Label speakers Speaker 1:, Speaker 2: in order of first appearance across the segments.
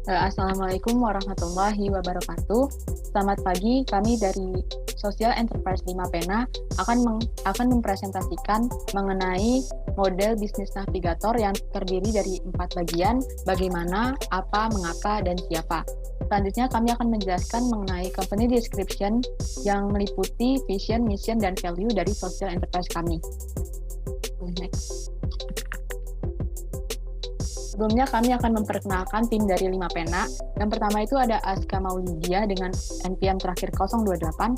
Speaker 1: Assalamualaikum warahmatullahi wabarakatuh. Selamat pagi, kami dari Social Enterprise 5 Pena akan mempresentasikan mengenai model bisnis navigator yang terdiri dari 4 bagian, bagaimana, apa, mengapa, dan siapa. Selanjutnya kami akan menjelaskan mengenai company description yang meliputi vision, mission, dan value dari Social Enterprise kami. Next. Sebelumnya kami akan memperkenalkan tim dari 5 Pena. Yang pertama itu ada Aska Maulidia dengan NPM terakhir 028.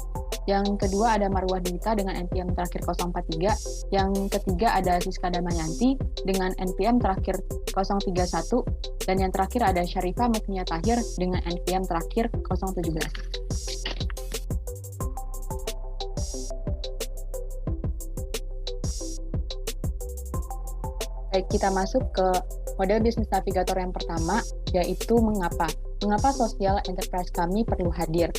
Speaker 1: Yang kedua ada Marwah Dita dengan NPM terakhir 043. Yang ketiga ada Siska Damayanti dengan NPM terakhir 031. Dan yang terakhir ada Syarifah Mukmiyah Tahir dengan NPM terakhir 017. Baik, kita masuk ke model bisnis navigator yang pertama, yaitu mengapa. Mengapa Social Enterprise kami perlu hadir?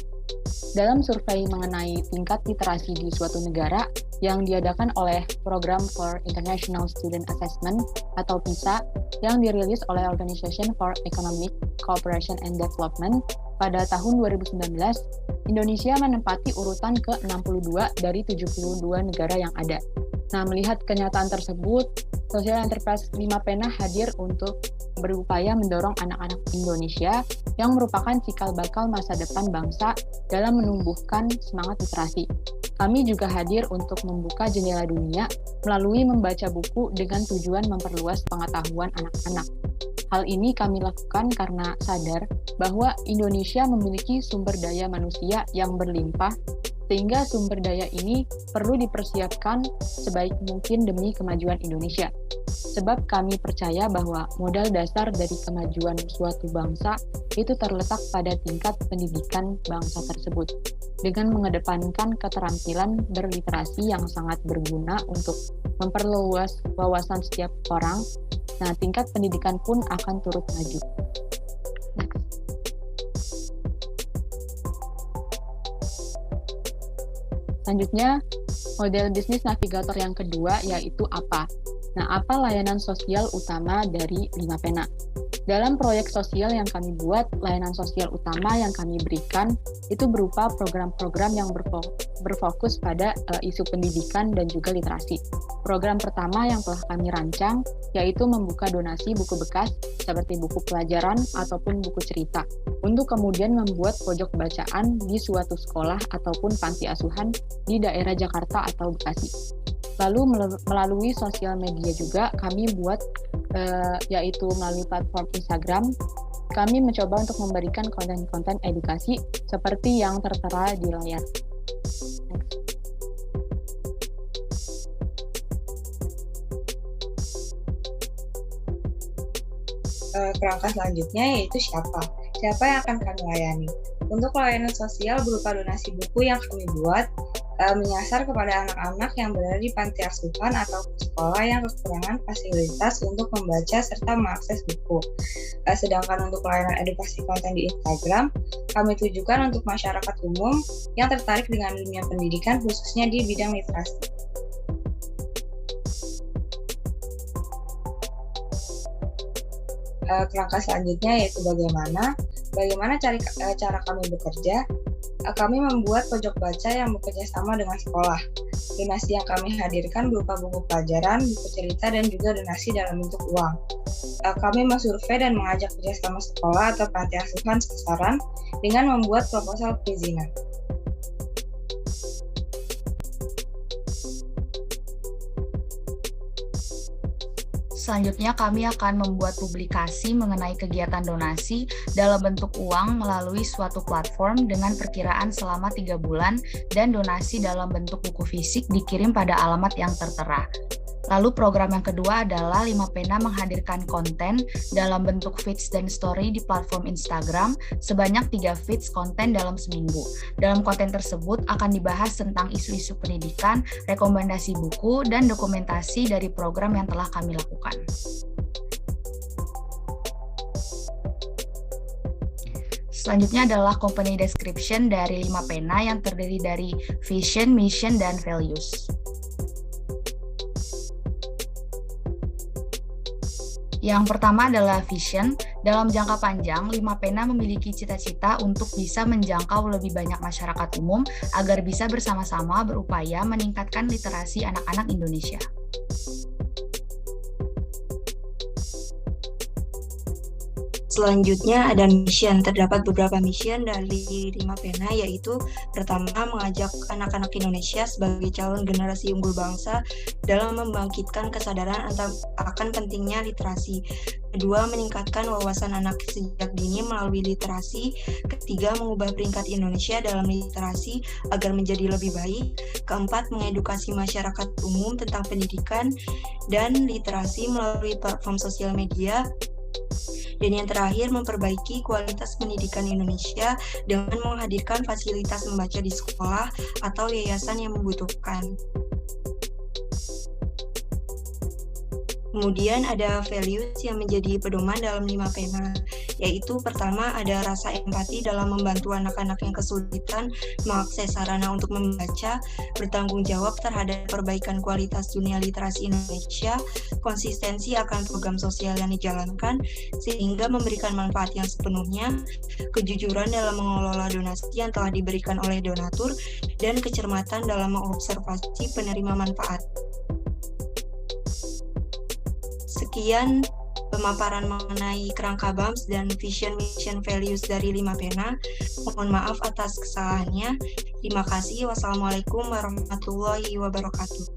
Speaker 1: Dalam survei mengenai tingkat literasi di suatu negara yang diadakan oleh Program for International Student Assessment atau PISA yang dirilis oleh Organization for Economic Cooperation and Development pada tahun 2019, Indonesia menempati urutan ke-62 dari 72 negara yang ada. Nah, melihat kenyataan tersebut, Social Enterprise 5 Pena hadir untuk berupaya mendorong anak-anak Indonesia yang merupakan cikal bakal masa depan bangsa dalam menumbuhkan semangat literasi. Kami juga hadir untuk membuka jendela dunia melalui membaca buku dengan tujuan memperluas pengetahuan anak-anak. Hal ini kami lakukan karena sadar bahwa Indonesia memiliki sumber daya manusia yang berlimpah, sehingga sumber daya ini perlu dipersiapkan sebaik mungkin demi kemajuan Indonesia. Sebab kami percaya bahwa modal dasar dari kemajuan suatu bangsa itu terletak pada tingkat pendidikan bangsa tersebut. Dengan mengedepankan keterampilan berliterasi yang sangat berguna untuk memperluas wawasan setiap orang, nah tingkat pendidikan pun akan turut maju. Selanjutnya, model bisnis navigator yang kedua yaitu apa? Nah, apa layanan sosial utama dari 5 Pena? Dalam proyek sosial yang kami buat, layanan sosial utama yang kami berikan itu berupa program-program yang berfokus pada isu pendidikan dan juga literasi. Program pertama yang telah kami rancang yaitu membuka donasi buku bekas seperti buku pelajaran ataupun buku cerita untuk kemudian membuat pojok bacaan di suatu sekolah ataupun panti asuhan di daerah Jakarta atau Bekasi. Lalu melalui sosial media juga kami buat yaitu melalui platform Instagram, kami mencoba untuk memberikan konten-konten edukasi seperti yang tertera di layar.
Speaker 2: Kerangka selanjutnya yaitu siapa? Siapa yang akan kami layani? Untuk layanan sosial berupa donasi buku yang kami buat menyasar kepada anak-anak yang berada di panti asuhan atau sekolah yang kekurangan fasilitas untuk membaca serta mengakses buku. Sedangkan untuk layanan edukasi konten di Instagram, kami tujukan untuk masyarakat umum yang tertarik dengan dunia pendidikan khususnya di bidang literasi. Kerangka selanjutnya yaitu bagaimana cara kami bekerja. Kami membuat pojok baca yang bekerja sama dengan sekolah. Donasi yang kami hadirkan berupa buku pelajaran, buku cerita, dan juga donasi dalam bentuk uang. Kami mensurvei dan mengajak kerjasama sekolah atau panti asuhan sasaran dengan membuat proposal perizinan.
Speaker 3: Selanjutnya kami akan membuat publikasi mengenai kegiatan donasi dalam bentuk uang melalui suatu platform dengan perkiraan selama 3 bulan dan donasi dalam bentuk buku fisik dikirim pada alamat yang tertera. Lalu program yang kedua adalah 5 Pena menghadirkan konten dalam bentuk feeds dan story di platform Instagram sebanyak 3 feeds konten dalam seminggu. Dalam konten tersebut akan dibahas tentang isu-isu pendidikan, rekomendasi buku, dan dokumentasi dari program yang telah kami lakukan. Selanjutnya adalah company description dari 5 Pena yang terdiri dari vision, mission, dan values. Yang pertama adalah vision. Dalam jangka panjang, 5 Pena memiliki cita-cita untuk bisa menjangkau lebih banyak masyarakat umum agar bisa bersama-sama berupaya meningkatkan literasi anak-anak Indonesia.
Speaker 2: Selanjutnya ada mission. Terdapat beberapa mission dari 5 Pena, yaitu pertama, mengajak anak-anak Indonesia sebagai calon generasi unggul bangsa dalam membangkitkan kesadaran akan pentingnya literasi. Kedua, meningkatkan wawasan anak sejak dini melalui literasi. Ketiga, mengubah peringkat Indonesia dalam literasi agar menjadi lebih baik. Keempat, mengedukasi masyarakat umum tentang pendidikan dan literasi melalui platform sosial media. Dan yang terakhir, memperbaiki kualitas pendidikan Indonesia dengan menghadirkan fasilitas membaca di sekolah atau yayasan yang membutuhkan. Kemudian ada values yang menjadi pedoman dalam 5 Pena, yaitu pertama ada rasa empati dalam membantu anak-anak yang kesulitan mengakses sarana untuk membaca, bertanggung jawab terhadap perbaikan kualitas dunia literasi Indonesia, konsistensi akan program sosial yang dijalankan sehingga memberikan manfaat yang sepenuhnya, kejujuran dalam mengelola donasi yang telah diberikan oleh donatur, dan kecermatan dalam mengobservasi penerima manfaat. Sekian pemaparan mengenai kerangka BAMS dan vision, mission, values dari 5 Pena. Mohon maaf atas kesalahannya. Terima kasih. Wassalamualaikum warahmatullahi wabarakatuh.